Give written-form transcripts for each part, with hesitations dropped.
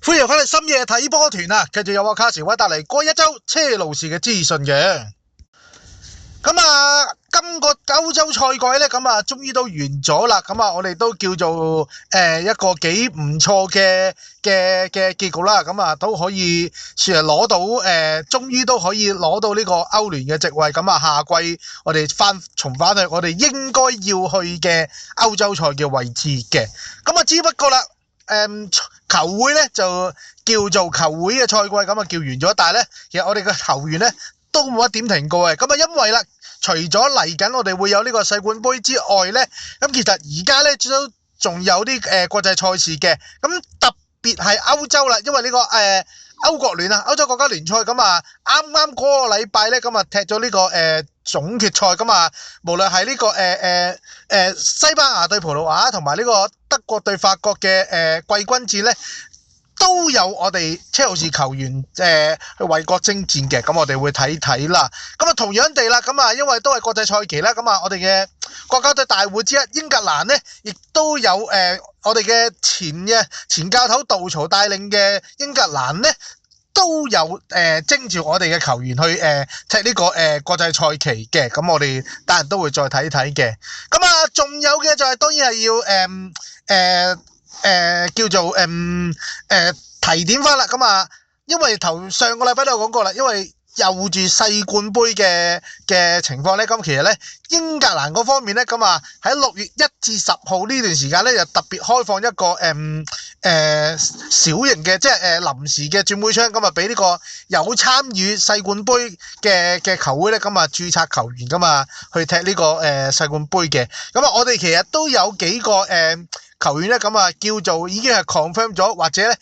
歡迎翻嚟深夜睇波團啊！繼續有我卡士威帶嚟過一周車路士嘅資訊嘅。今個歐洲賽季咧，終於都完咗啦。我哋都叫做一個幾唔錯嘅結局啦。都可以攞到終於都可以攞到呢個歐聯嘅席位。下季我哋重返去我哋應該要去嘅歐洲賽嘅位置嘅。只不過啦，球會咧就叫做球會嘅賽季叫完咗，但係咧其實我哋嘅球員咧都冇乜點停過嘅。因為啦，除咗嚟緊我哋會有呢個世冠盃之外咧，其實而家咧都仲有啲國際賽事嘅。特別係歐洲啦，因為呢個歐國聯啊，歐洲國家聯賽啱啱嗰個禮拜咧踢咗呢個總決賽。無論係呢個西班牙對葡萄牙同埋呢個德國對法國嘅季軍戰咧，都有我哋車路士球員去為國征戰嘅。我哋會睇睇啦。同樣地啦，因為都係國際賽期啦，我哋嘅國家隊大會之一英格蘭咧，亦都有我哋嘅前教頭杜曹帶領嘅英格蘭咧，都有徵召我哋嘅球員去踢呢個國際賽期嘅。我哋等陣都會再睇睇嘅。仲有嘅就係當然係要叫做提點翻啦。因為上個禮拜都有講過啦，因為就住世冠盃嘅情況咧，其實咧英格蘭嗰方面咧，喺6月1至10號呢段時間咧，就特別開放一個小型嘅即係臨時嘅轉會窗，俾呢個有參與世冠盃嘅球會咧，註冊球員去踢呢個世冠盃嘅。我哋其實都有幾個球員咧，叫做已經係 confirm 咗，或者咧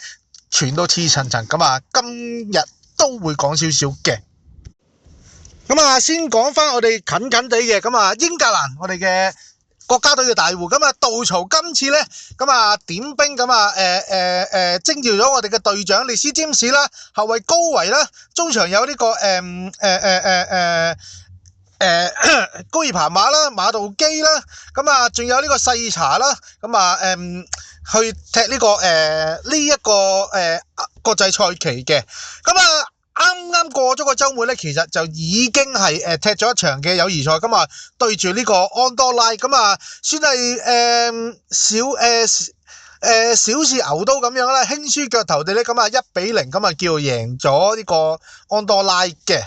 傳到似層層。今日都會講少少嘅。先講翻我哋近地嘅。英格蘭我哋嘅國家隊嘅大戶。杜曹今次咧點兵。徵召咗我哋嘅隊長列斯詹士啦，後衛高維啦，中場有呢個高爾爬馬啦，馬道基啦，仲有呢個細查啦，去踢呢個一個國際賽期嘅。啱啱過咗個週末咧，其實就已經係踢咗一場嘅友誼賽。對住呢個安多拉，算係小試牛刀咁樣啦，輕輸腳頭地咧1-0叫贏咗呢個安多拉嘅。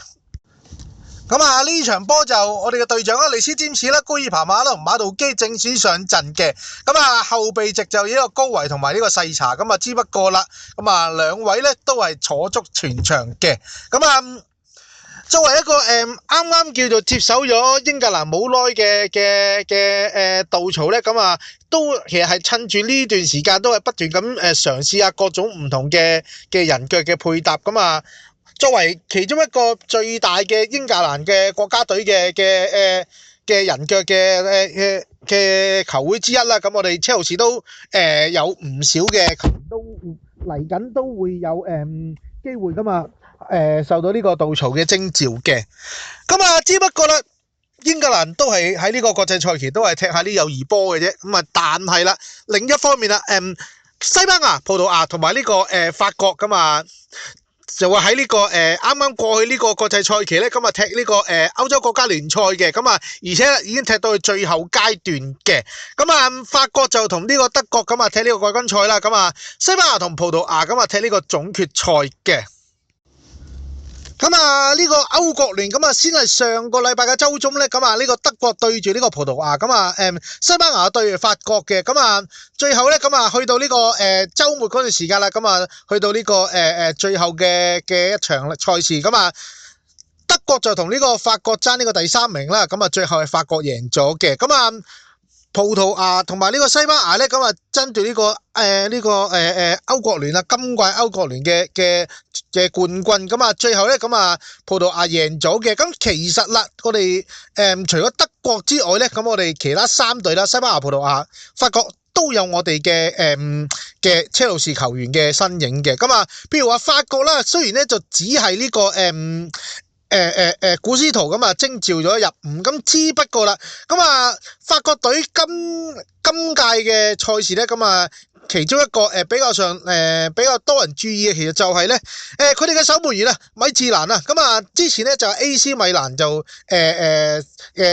呢場波就我哋嘅隊長利斯詹士啦、高爾爬馬啦同馬道基正選上陣嘅。後備席就有呢個高維同埋呢個細查。只不過啦，兩位咧都係坐足全場嘅。作為一個啱啱叫做接手咗英格蘭冇耐嘅杜曹咧，都其實係趁住呢段時間都係不斷咁嘗試下各種唔同嘅人腳嘅配搭。作為其中一個最大嘅英格蘭嘅國家隊嘅人腳嘅球會之一啦，我哋車路士都有唔少嘅球員都嚟緊都會有機會受到呢個杜曹嘅徵召嘅。只不過啦，英格蘭都係喺呢個國際賽期都係踢下啲友誼波嘅啫。但係啦，另一方面啦，西班牙、葡萄牙同埋呢個法國就會喺呢個啱啱過去呢個國際賽期咧，踢呢個歐洲國家聯賽嘅。而且已經踢到去最後階段嘅。法國就同呢個德國踢呢個季軍賽啦。西班牙同葡萄牙踢呢個總決賽嘅。呢個歐國聯先係上個禮拜嘅週中咧，呢個德國對住呢個葡萄牙，西班牙對法國嘅。最後咧去到呢個週末嗰段時間啦，去到呢個最後嘅一場賽事，德國就同呢個法國爭呢個第3名啦，最後係法國贏咗嘅。葡萄牙同埋呢個西班牙咧，爭奪呢個歐國聯啦，今季歐國聯嘅冠軍。最後咧葡萄牙贏咗嘅。其實啦，我哋除咗德國之外咧，我哋其他3隊啦，西班牙、葡萄牙、法國都有我哋嘅車路士球員嘅身影嘅。譬如話法國啦，雖然咧就只係呢個古斯圖徵召咗入伍。之不過啦，法國隊今屆嘅賽事咧其中一個比較多人注意嘅，其實就係咧佢哋嘅守門員啊，米治蘭啊，咁啊之前咧就 AC 米蘭就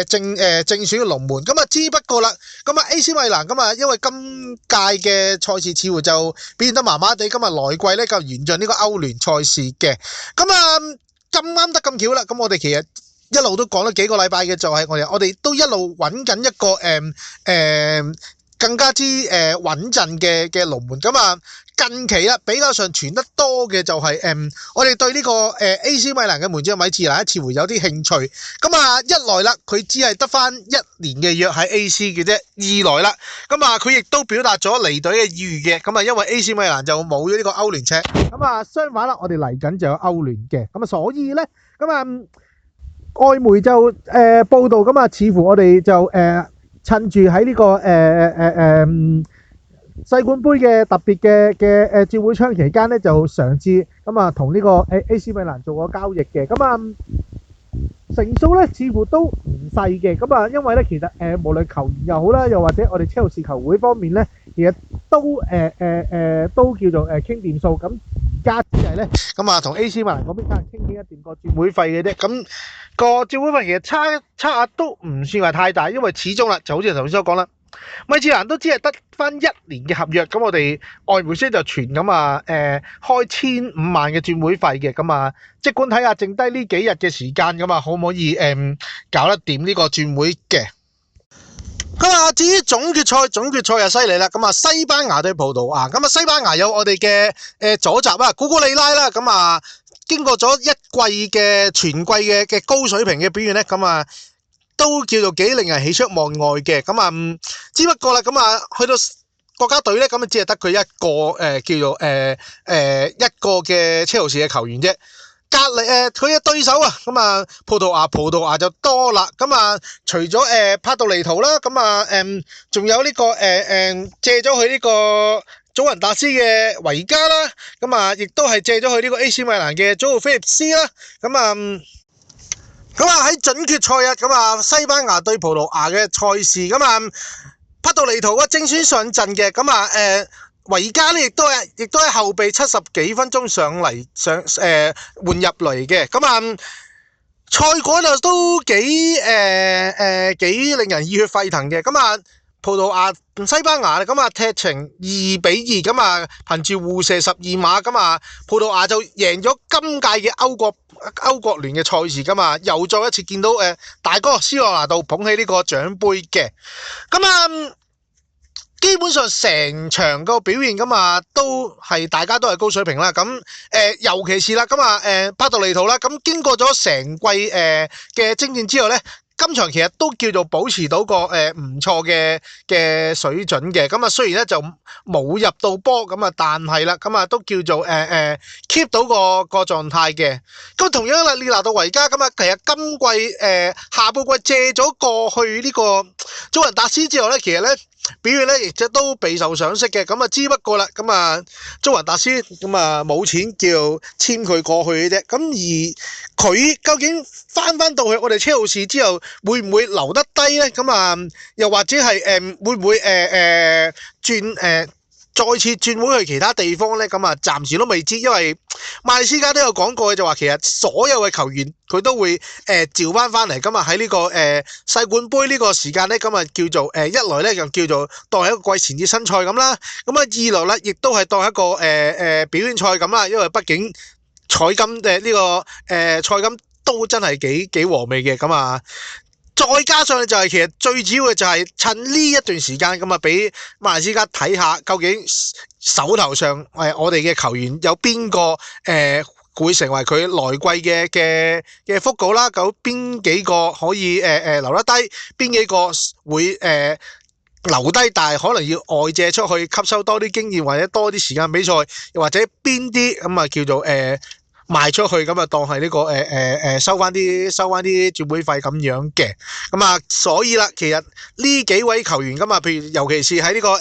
正選龍門，咁啊之不過啦，咁啊 AC 米蘭咁啊因為今屆嘅賽事似乎就表現得麻麻地，今日來季咧就延進呢個歐聯賽事嘅，咁啊咁啱得咁巧啦，咁我哋其實一路都講咗幾個禮拜嘅，就係我哋都一路揾緊一個更加之穩陣嘅龍門，咁啊近期啊比較上傳得多嘅就係我哋對呢個AC 米蘭嘅門將米治蘭似乎有啲興趣，咁啊一來啦佢只係得翻1年嘅約喺 AC 嘅啫，二來啦咁啊佢亦都表達咗離隊嘅意願嘅，咁啊因為 AC 米蘭就冇咗呢個歐聯車，咁啊相反啦我哋嚟緊就有歐聯嘅，咁啊所以咧咁啊外媒就報道，咁啊似乎我哋就趁住喺呢個世冠盃嘅特別嘅轉會窗期間咧，就嘗試咁啊同呢個AC 米蘭做個交易嘅，咁啊成數咧似乎都唔細嘅，咁啊因為咧其實無論球員又好啦，又或者我哋車路士球會方面咧，其實都都叫做傾掂數，咁而家只係咧咁啊同 AC 米蘭嗰邊傾一掂個轉會費嘅啫，咁個轉會費其實差額都唔算話太大，因為始終啦就好似頭先所講啦。米治蘭都只係得翻1年嘅合約，咁我哋外媒先就傳咁啊，開15萬嘅轉會費嘅，咁啊，即管睇下剩低呢幾日嘅時間，咁啊，可唔可以搞得掂呢個轉會嘅？咁啊，至於總決賽就犀利啦，咁啊，西班牙對葡萄牙，咁啊，西班牙有我哋嘅左閘啊，古古里拉啦，咁啊，經過咗一季嘅全季嘅高水平嘅表現咧，咁啊。都叫做幾令人喜出望外嘅，咁啊，只不過啦，咁啊，去到國家隊咧，咁啊，只係得佢一個叫做一個嘅車路士嘅球員啫。隔離佢嘅對手啊，咁啊，葡萄牙就多啦，咁啊，除咗帕杜尼圖啦，咁啊，仲有呢個借咗佢呢個祖雲達斯嘅維加啦，咁啊，亦都係借咗佢呢個 AC 米蘭嘅祖奧菲利斯啦，咁啊。咁啊喺準決賽啊，咁啊西班牙對葡萄牙嘅賽事，咁啊帕杜尼圖啊正選上陣嘅，咁啊維加咧亦都喺後備70幾分鐘上嚟換入嚟嘅，咁啊賽果就都幾令人熱血沸騰嘅，咁啊葡萄牙西班牙咁啊踢成2-2，咁啊憑住互射12碼，咁啊葡萄牙就贏咗今屆嘅歐國聯嘅賽事噶嘛，又再一次見到大哥斯朗拿度捧起呢個獎杯嘅，咁啊基本上成場個表現咁啊大家都係高水平啦，咁尤其是啦，咁啊帕杜尼圖啦，咁經過咗成季嘅征戰之後咧。今場其實都叫做保持到個唔錯嘅水準嘅，咁啊雖然咧就冇入到波咁啊，但係啦咁啊都叫做keep 到個狀態嘅。咁同樣啦，列拿度維加咁啊，其實今季下半季借咗過去呢個祖雲達斯之後咧，其實咧表現咧亦都備受賞識嘅。咁啊之不過啦，咁啊祖雲達斯咁啊冇錢叫簽佢過去嘅啫。咁而佢究竟翻到去我哋車路士之後，會唔會留得低咧？咁啊，又或者係會唔會再次轉會去其他地方咧？咁啊，暫時都未知，因為馬利斯加都有講過嘅，就話其實所有嘅球員佢都會召翻嚟。咁啊喺呢個世冠盃呢個時間咧，咁啊叫做一來咧就叫做當係一個季前熱身賽咁啦。咁啊二來咧亦都係當係一個表演賽咁啦，因為畢竟彩金呢個賽金都真係幾和味嘅，咁啊。再加上就係其實最主要嘅就係趁呢一段時間咁啊，俾馬來西亞睇下究竟手頭上我哋嘅球員有邊個會成為佢來季嘅福稿啦，究竟邊幾個可以留得低，邊幾個會留低，但係可能要外借出去吸收多啲經驗或者多啲時間比賽，又或者邊啲咁啊叫做賣出去咁啊，當係呢個收翻啲轉會費咁樣嘅，咁啊，所以啦，其實呢幾位球員咁啊，譬如尤其是喺呢個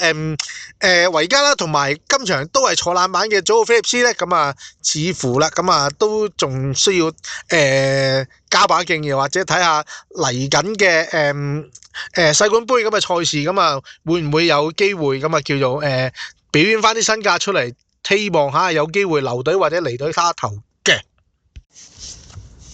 維加啦，同埋今場都係坐冷板嘅祖奧菲利斯咧，咁啊，似乎啦，咁啊，都仲需要加把勁，又或者睇下嚟緊嘅世冠盃咁嘅賽事，咁啊，會唔會有機會咁啊叫做表演翻啲身價出嚟，希望下有機會留隊或者離隊沙頭嘅。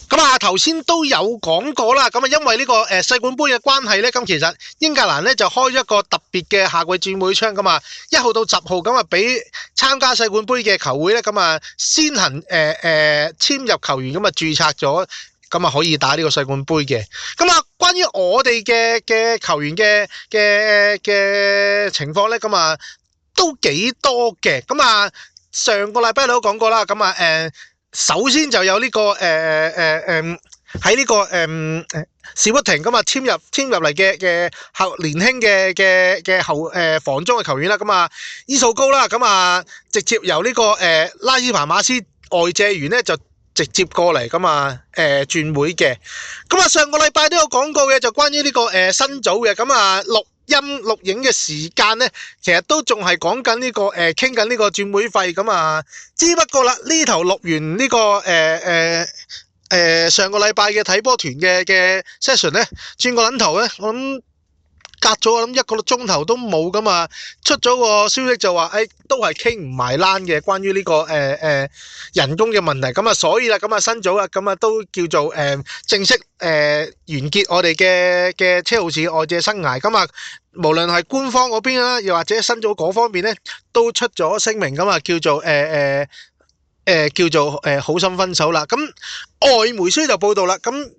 咁啊，頭先都有講過啦，咁啊，因為呢個世冠盃嘅關係咧，咁其實英格蘭咧就開咗一個特別嘅夏季轉會窗咁啊，1號到10號咁啊，俾參加世冠盃嘅球會咧，咁啊先行簽入球員咁啊註冊咗，咁啊可以打呢個世冠盃嘅。咁啊，關於我哋嘅球員嘅情況咧，咁啊都幾多嘅。咁啊，上個禮拜都講過啦，咁啊首先就有呢個喺呢個史屈廷咁啊簽入嚟嘅後年輕嘅後防中嘅球員啦，咁啊伊素高啦，咁啊直接由呢個拉斯彭馬斯外借員咧就直接過嚟咁啊轉會嘅。咁啊上個禮拜都有講過嘅，就關於呢個新組嘅，咁啊錄影嘅時間咧，其實都仲係講緊呢個傾緊呢個轉會費咁啊，只不過啦呢頭錄完呢個上個禮拜嘅睇波團嘅 session 咧，轉個撚頭咧，我諗隔咗我諗1個鐘頭都冇咁啊，出咗個消息就話都係傾唔埋欄嘅，關於呢個人工嘅問題，咁啊所以啦，咁啊新組啊，咁啊都叫做正式完結我哋嘅車路士外借生涯，咁啊無論係官方嗰邊啦，又或者新組嗰方面咧，都出咗聲明，咁啊叫做好心分手啦。咁外媒書就報道啦，咁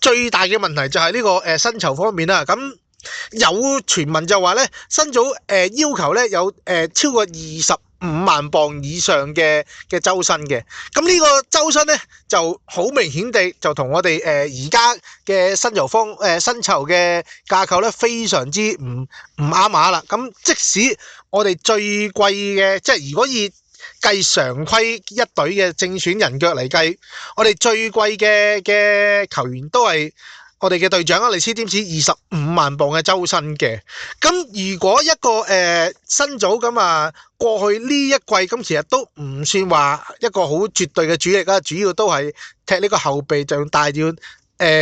最大嘅問題就係呢個薪酬方面啦，咁有傳聞就話咧，新組要求咧有超過25萬磅以上嘅周薪嘅，咁呢個周薪咧就好明顯地就同我哋而家嘅薪酬嘅架構咧非常之唔啱碼啦。咁即使我哋最貴嘅，即係如果以計常規一隊嘅正選人腳嚟計，我哋最貴嘅球員都係我哋嘅隊長利斯占士25萬磅嘅周薪嘅。咁如果一個新組咁啊過去呢一季咁，其實都唔算話一個好絕對嘅主力啦，主要都係踢呢個後備，就大要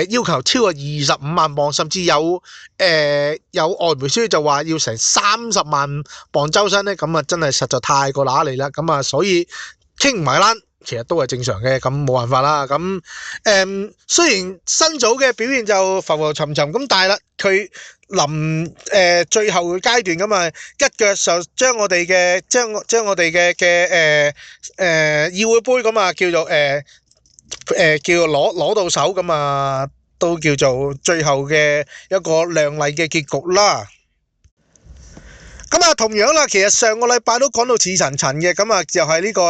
要求超過25萬磅，甚至有外媒消息就話要成30萬磅周薪咧，咁啊真係實在太過揦嚟啦，咁啊所以傾唔埋欄，其實都係正常嘅，咁冇辦法啦。咁雖然新組嘅表現就浮浮沉沉咁，但係啦佢臨最後階段咁啊一腳就將我哋嘅議會杯咁啊叫做叫攞到手，咁啊都叫做最後嘅一個亮麗嘅結局啦。咁啊同樣啦，其實上個禮拜都講到似層層嘅，咁啊就係呢個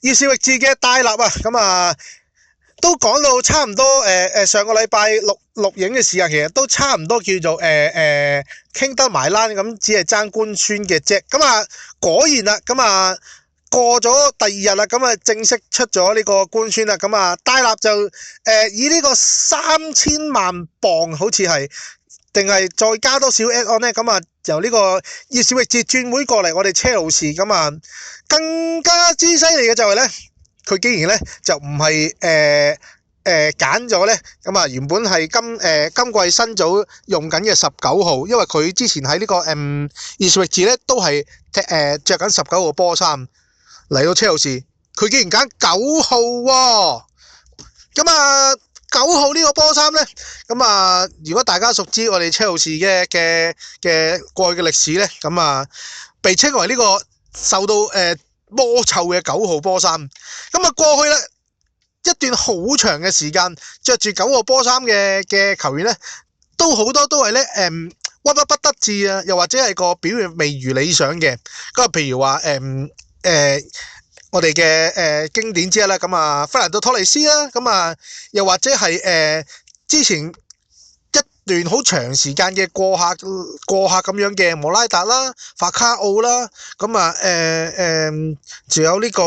葉少域治嘅戴立啊，咁啊都講到差唔多上個禮拜錄影嘅時間，其實都差唔多叫做傾得埋欄，咁只係爭官宣嘅啫。咁啊果然啦，咁啊過咗第2日啦，咁啊正式出咗呢個官宣啦，咁啊戴立就以呢個3000萬磅好似係定係再加多少 add on 咧，咁啊由呢個葉少域治轉會過嚟我哋車路士，咁啊更加之犀利嘅就係咧，佢竟然咧就唔係揀咗咧，咁啊原本係今季新組用緊嘅19號，因為佢之前喺呢個葉少域治咧都係着緊19號波衫嚟到車路士，佢竟然揀9號喎，咁啊9號呢個波衫咧，咁啊如果大家熟知我哋車路士嘅過去嘅歷史咧，咁啊被稱為呢個受到魔臭嘅9號波衫，咁啊過去咧一段好長嘅時間着住9號波衫嘅球員咧，都好多都係咧鬱鬱不得志啊，又或者係個表現未如理想嘅，咁啊譬如話我哋嘅經典之一啦，咁啊弗蘭道托利斯啦，咁啊又或者係之前一段好長時間嘅過客咁樣嘅莫拉達啦、法卡奧啦，咁啊仲有呢個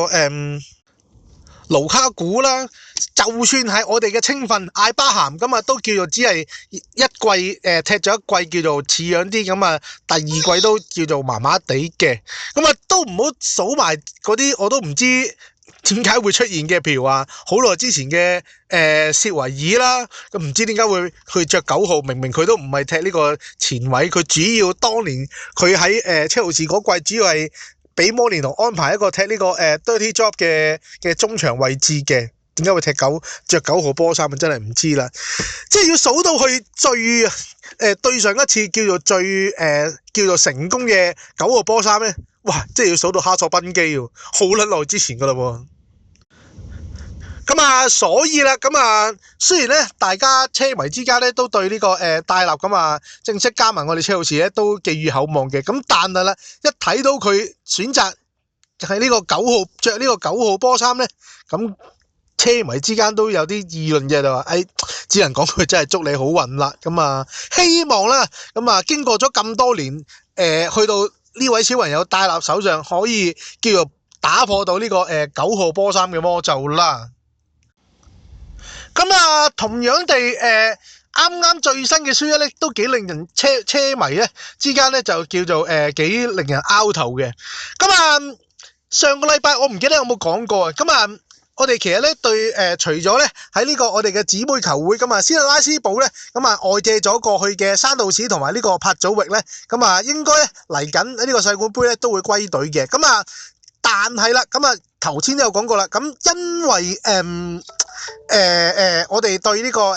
盧卡古啦，就算係我哋嘅青訓艾巴咸，咁啊都叫做只係一季踢咗一季叫做似樣啲，咁啊第2季都叫做麻麻地嘅，咁啊都唔好數埋嗰啲我都唔知點解會出現嘅，譬如話好耐之前嘅薛維爾啦，咁唔知點解會去着9號，明明佢都唔係踢呢個前位，佢主要當年佢喺車路士嗰季主要係俾摩連奴安排一個踢呢個dirty job 嘅中場位置嘅。點解會着9號波衫啊？真係唔知啦。即係要數到去最對上一次叫做最叫做成功嘅9號波衫咧，哇！即係要數到哈索賓基喎，好撚耐之前噶啦喎。咁啊，所以啦，咁啊，雖然咧大家車迷之間咧都對呢個戴立咁啊正式加盟我哋車路士咧都寄予厚望嘅，咁但係啦，一睇到佢選擇係呢個9號着呢個9號波衫咧，咁車迷之間都有啲議論嘅，就話只能講佢真係祝你好運啦。咁啊，希望啦，咁啊經過咗咁多年，去到呢位小朋友戴立手上，可以叫做打破到呢個9號波衫嘅魔咒啦。咁啊，同樣地，啱啱最新嘅消息咧，都幾令人車迷咧之間咧就叫做幾令人拗頭嘅。咁啊，上個禮拜我唔記得有冇講過啊。咁啊，我哋其實咧對除咗咧喺呢個我哋嘅姊妹球會咁啊，斯特拉斯堡咧咁啊外借咗過去嘅山道士同埋呢個柏祖域咧，咁啊應該咧嚟緊呢個世冠盃咧都會歸隊嘅。咁啊，但係啦，咁啊頭先都有講過啦，咁因為我哋對呢個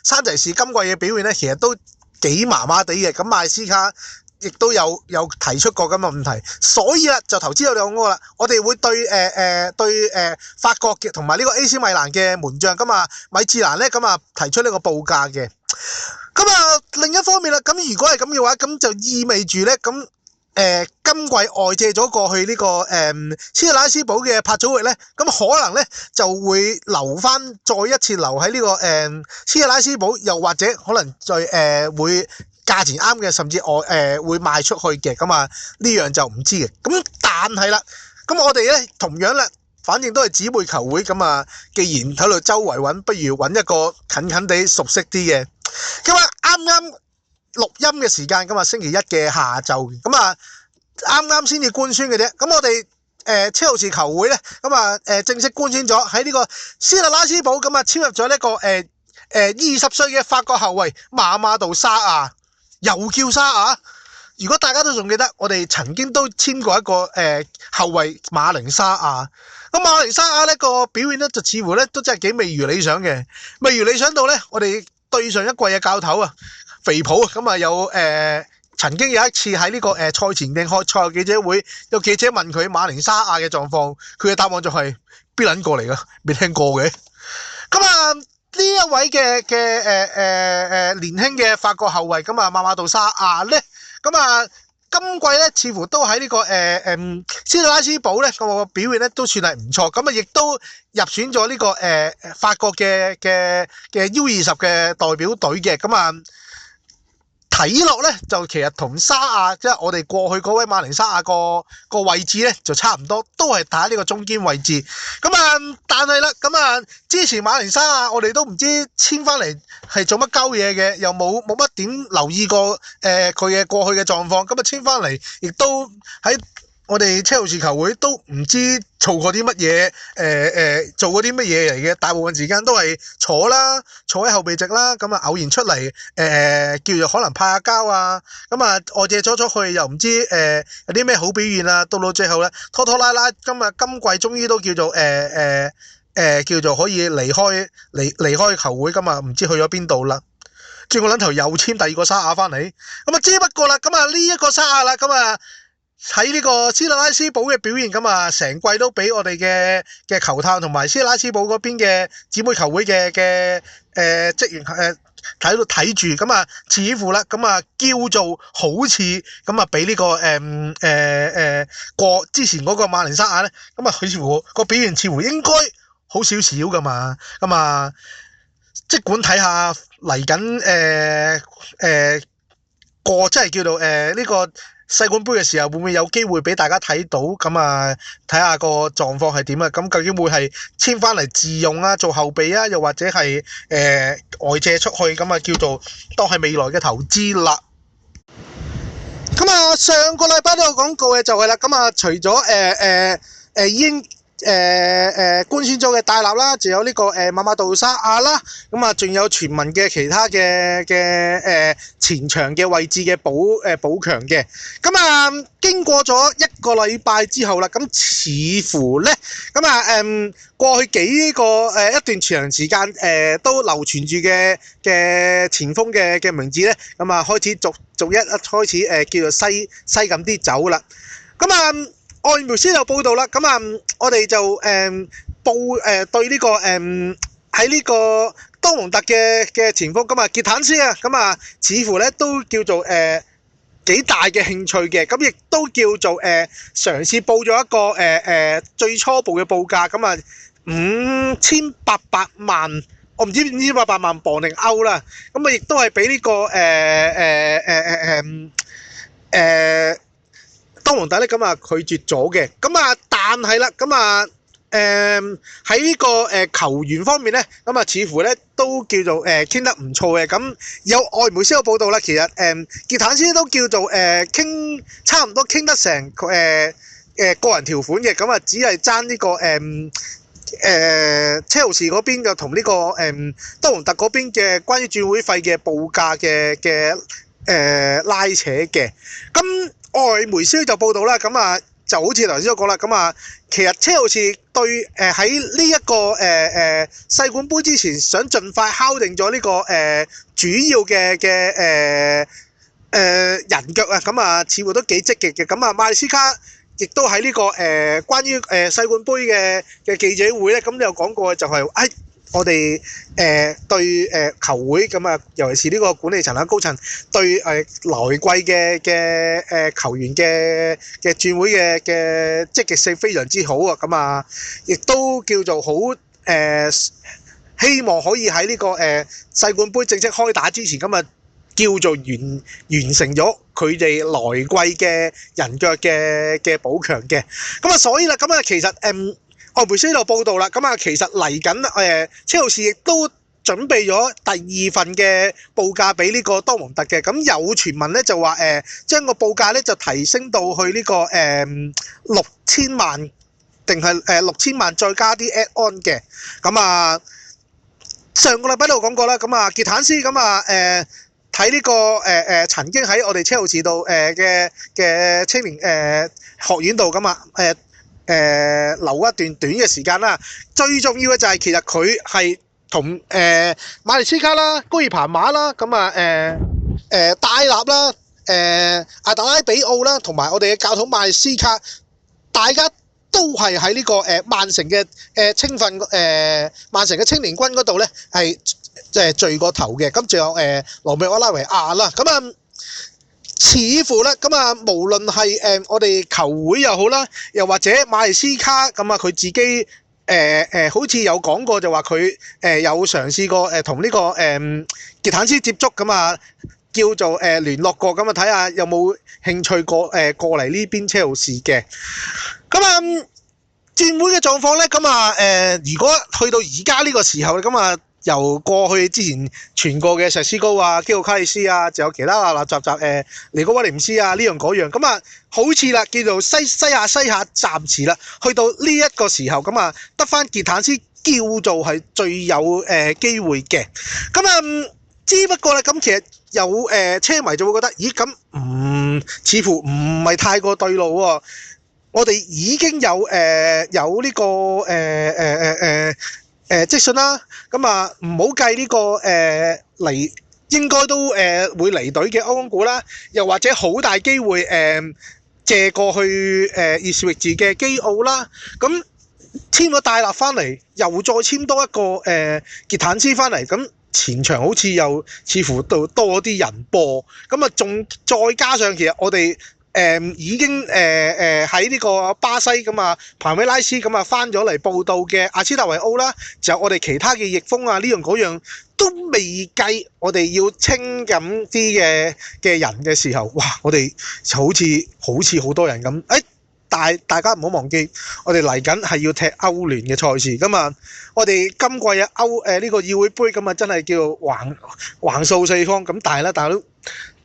山齊士今季嘅表現咧，其實都幾麻麻地嘅。咁麥斯卡亦都有提出過咁嘅問題，所以啦就頭先有講過啦，我哋會對法國嘅同埋呢個 AC 米蘭嘅門將咁啊米治蘭咧咁啊提出呢個報價嘅。咁啊另一方面啦，咁如果係咁嘅話，咁就意味住咧咁。今季外借咗過去呢個斯特拉斯堡嘅柏祖域咧，咁可能咧就會再一次留喺呢個斯特拉斯堡，又或者可能再會價錢啱嘅，甚至會賣出去嘅。咁啊呢樣就唔知嘅。咁但係啦，咁我哋咧同樣啦，反正都係姊妹球會，咁啊既然喺度周圍揾，不如揾一個近地熟悉啲嘅。咁啊啱啱錄音嘅時間咁啊，星期一嘅下晝，咁啊啱啱先至官宣嘅啫。咁我哋車路士球會咧，咁啊正式官宣咗喺呢個斯特拉斯堡咁啊簽入咗呢個20歲嘅法國後衛馬馬杜沙亞，又叫沙亞。如果大家都仲記得，我哋曾經都簽過一個後衛馬寧沙亞。咁馬寧沙亞呢個表現咧就似乎咧都真係幾未如理想嘅，未如理想到咧我哋對上一季嘅教頭啊肥普咁啊有曾經有一次喺呢個賽前嘅賽後記者會，有記者問佢馬寧沙亞嘅狀況，佢嘅答案就係邊撚過嚟㗎？未聽過嘅。咁啊呢一位嘅年輕嘅法國後衛咁啊馬馬杜沙亞咧，咁啊今季咧似乎都喺呢個斯特拉斯堡咧個表現咧都算係唔錯，咁啊亦都入選咗呢個法國嘅U20嘅代表隊嘅。咁啊睇落咧就其實同沙亞即係我哋過去嗰位馬寧沙亞個位置咧就差唔多，都係打呢個中堅位置。咁啊但係啦，咁啊之前馬寧沙亞我哋都唔知簽翻嚟係做乜鳩嘢嘅，又冇乜點留意過佢嘅過去嘅狀況。咁啊簽翻嚟亦都喺我哋車路士球會都唔知做過啲乜嘢，做過啲乜嘢嚟嘅，大部分時間都係坐喺後備席啦，咁啊偶然出嚟叫做可能派下膠啊，咁啊外借咗出去又唔知有啲咩好表現啊，到最後咧拖拖拉拉，今季終於都叫做叫做可以離開球會，咁啊唔知去咗邊度啦。轉個撚頭又簽第二個沙亞翻嚟，咁啊只不過啦，咁啊呢一個沙亞啦，咁啊喺呢個斯特拉斯堡嘅表現，咁啊成季都俾我哋嘅球探同埋斯特拉斯堡嗰邊嘅姊妹球會嘅職員睇住，咁啊似乎啦，咁啊叫做好似咁啊俾呢個過之前嗰個馬寧沙亞咧，咁啊佢似乎個表現似乎應該好少少噶嘛，咁啊即管睇下嚟緊即係叫做呢個世冠盃嘅時候會唔會有機會俾大家睇到，咁啊睇下個狀況係點啊？咁究竟會係簽翻嚟自用啊，做後備啊，又或者係外借出去，咁啊叫做當係未來嘅投資啦。咁啊上個禮拜都有講過嘅就係啦，咁啊除咗已經官宣咗嘅戴立啦，仲有呢個馬馬杜沙亞啦，咁啊仲有全民嘅其他嘅前場嘅位置嘅補強嘅，咁啊經過咗一個禮拜之後啦，咁似乎咧，咁啊過去一段長時間都流傳住嘅前鋒嘅名字咧，咁啊開始逐一開始叫做西咁啲走啦，咁啊。外媒先有報道啦，咁啊，我哋就對呢個喺呢個多蒙特嘅前鋒咁啊傑坦斯啊，咁啊似乎咧都叫做幾大嘅興趣嘅，咁亦都叫做嘗試報咗一個最初步嘅報價，咁啊5800萬，我唔知5800萬磅定歐啦，咁啊亦都係俾呢個多蒙特咧咁啊拒絕咗嘅，咁啊但係啦，咁啊喺呢個球員方面咧，咁啊似乎咧都叫做傾得唔錯嘅，咁有外媒先有報道啦，其實傑坦斯都叫做差唔多傾得成個人條款嘅，咁啊只係爭呢個車路士嗰邊就同呢個多蒙特嗰邊嘅關於轉會費嘅報價嘅拉扯嘅，咁。外媒消息就報道啦，咁啊就好似頭先所講啦，咁啊其實車路士對喺呢一個世冠盃之前想盡快敲定咗呢個主要嘅人腳啊，咁啊似乎都幾積極嘅，咁啊馬利斯卡亦都喺呢個關於世冠盃嘅記者會咧，咁有講過就係我哋對球會咁啊，尤其是呢個管理層啦、高層對來季嘅球員嘅轉會嘅積極性非常之好啊！咁啊，亦都叫做好希望可以喺呢個世冠盃正式開打之前，咁啊叫做完成咗佢哋來季嘅人腳嘅補強嘅。咁啊，所以啦，咁啊其實外媒先有報道啦，咁啊其實嚟緊車路士亦都準備咗第二份嘅報價俾呢個多蒙特嘅，咁有傳聞咧就話將個報價咧就提升到去呢個6000萬定係6000萬再加啲 add on 嘅，咁啊上個禮拜都有講過啦，咁啊傑坦斯咁啊睇呢個曾經喺我哋車路士度嘅青年學院度咁啊留一段短嘅時間啦，最重要嘅就係其實佢係同馬利斯卡啦、高爾彭馬啦、咁啊戴納啦、阿特拉比奧啦，同埋我哋嘅教頭馬利斯卡，大家都係喺呢個曼城嘅曼城嘅青年軍嗰度咧係聚過頭嘅，咁仲有羅美奧拉維亞啦，咁啊。似乎咧，咁啊，無論係我哋球會又好啦，又或者馬利斯卡咁啊，佢自己好似有講過就話佢有嘗試過同呢個傑坦斯接觸咁啊，叫做聯絡過咁啊，睇下有冇興趣過嚟呢邊車路士嘅。咁啊，轉會嘅狀況咧，咁啊如果去到而家呢個時候咁啊。由過去之前傳過嘅石斯高啊、基奧卡利斯啊，仲有其他立雜尼高威廉斯啊呢樣嗰樣，咁啊好似啦叫做西下暫時啦，去到呢一個時候咁啊，得翻傑坦斯叫做係最有機會嘅，咁啊只不過咧咁其實有車迷就會覺得，咦咁似乎唔係太過對路喎，我哋已經有呢個積信啦，咁啊唔好計呢個嚟應該都會離隊嘅歐公股啦，又或者好大機會借過去熱刺域治嘅基奧啦，咁簽咗戴立翻嚟，又再簽多一個傑坦斯翻嚟，咁前場好似又似乎多啲人播，咁啊仲再加上其實我哋已經喺呢個巴西咁啊，彭美拉斯咁啊翻咗嚟報道嘅阿斯達維奧啦，就我哋其他嘅翼鋒啊呢樣嗰樣都未計，我哋要清咁啲嘅人嘅時候，哇！我哋好似好多人咁，大家唔好忘記，我哋嚟緊係要踢歐聯嘅賽事咁啊！我哋今季嘅呢個議會杯咁啊，真係叫橫掃四方咁，但係咧，大家都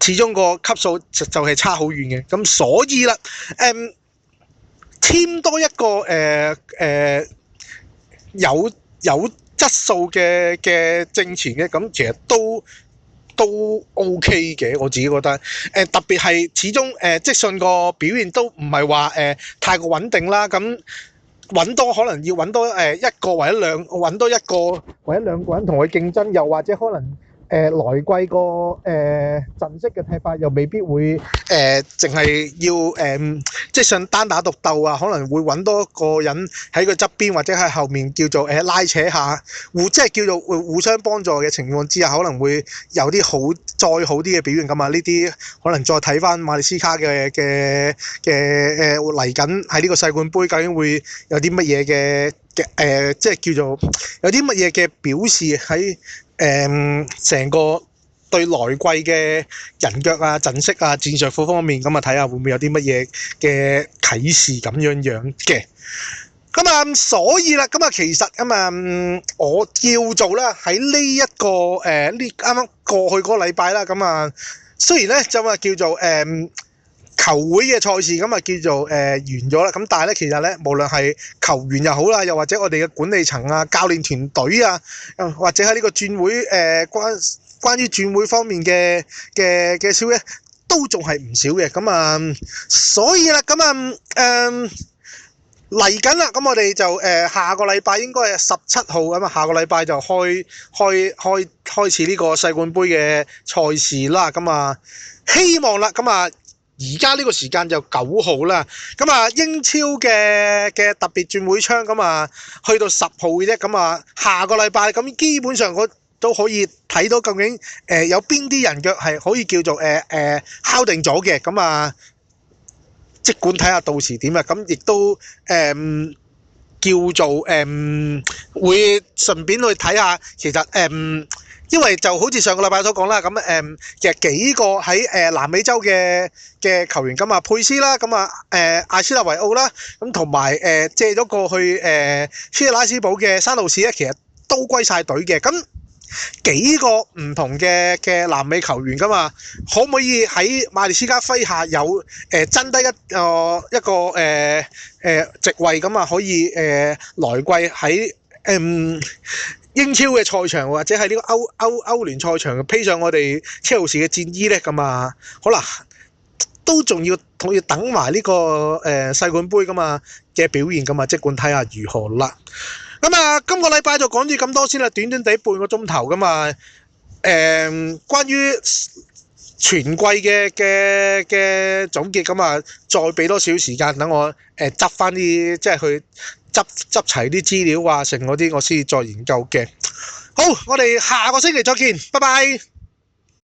始終個級數就係差好遠嘅，咁所以啦，添多一個有質素嘅正前嘅，咁其實都 OK 嘅，我自己覺得。特別係始終積信個表現都唔係話太過穩定啦，咁揾多可能要揾多一個或者揾多一個或者兩個人同佢競爭，又或者可能來季個陣式嘅踢法又未必會淨係要即係上單打獨鬥啊，可能會揾多個人喺個側邊或者喺後面叫做拉扯下，即係叫做互相幫助嘅情況之下，可能會有啲再好啲嘅表現咁啊！呢啲可能再睇翻馬利斯卡嘅嚟緊喺呢個世冠盃究竟會有啲乜嘢嘅即係叫做有啲乜嘢嘅表示喺成個對來季嘅人腳啊、陣式啊、戰術庫方面，咁啊睇下會唔會有啲乜嘢嘅啟示咁樣嘅。咁啊，所以啦，咁啊其實我叫做啦喺呢一個呢啱啱過去嗰個禮拜啦，咁啊雖然咧就話叫做球會嘅賽事咁啊叫做完咗啦，咁但係咧其實咧無論係球員又好啦，又或者我哋嘅管理層啊、教練團隊啊，或者喺呢個轉會關於轉會方面嘅消息都仲係唔少嘅，咁啊所以啦，咁嚟緊啦，咁我哋就下個禮拜應該係17號咁啊，下個禮拜就開始呢個世冠盃嘅賽事啦，咁啊希望啦，咁啊而家呢個時間就9號啦，咁啊英超嘅特別轉會窗咁啊去到10號嘅啫，咁啊下個禮拜咁基本上我都可以睇到究竟有邊啲人腳係可以叫做敲定咗嘅，咁啊即管睇下到時點啊，咁亦都叫做會順便去睇下其實因為就好似上個禮拜所講啦，咁其實幾個喺南美洲嘅球員咁啊，佩斯啦，咁啊艾斯納維奧啦，咁同埋借咗過去斯拉斯堡嘅山路士咧，其實都歸晒隊嘅。咁幾個唔同嘅南美球員噶嘛，可唔可以喺馬利斯加麾下有爭低一個席位咁啊？可以來季喺英超嘅賽場或者喺呢個歐聯賽場披上我哋車路士嘅戰衣咧，咁啊可能都仲要等埋呢個世冠盃噶嘛嘅表現噶嘛，即管睇下如何啦。咁啊，今個禮拜就講住咁多先啦，短短地半個鐘頭噶嘛。關於全季嘅總結咁啊，再俾多少時間等我執翻啲，即係去執齊啲資料啊，剩嗰啲我先再研究嘅。好，我哋下個星期再見，拜拜。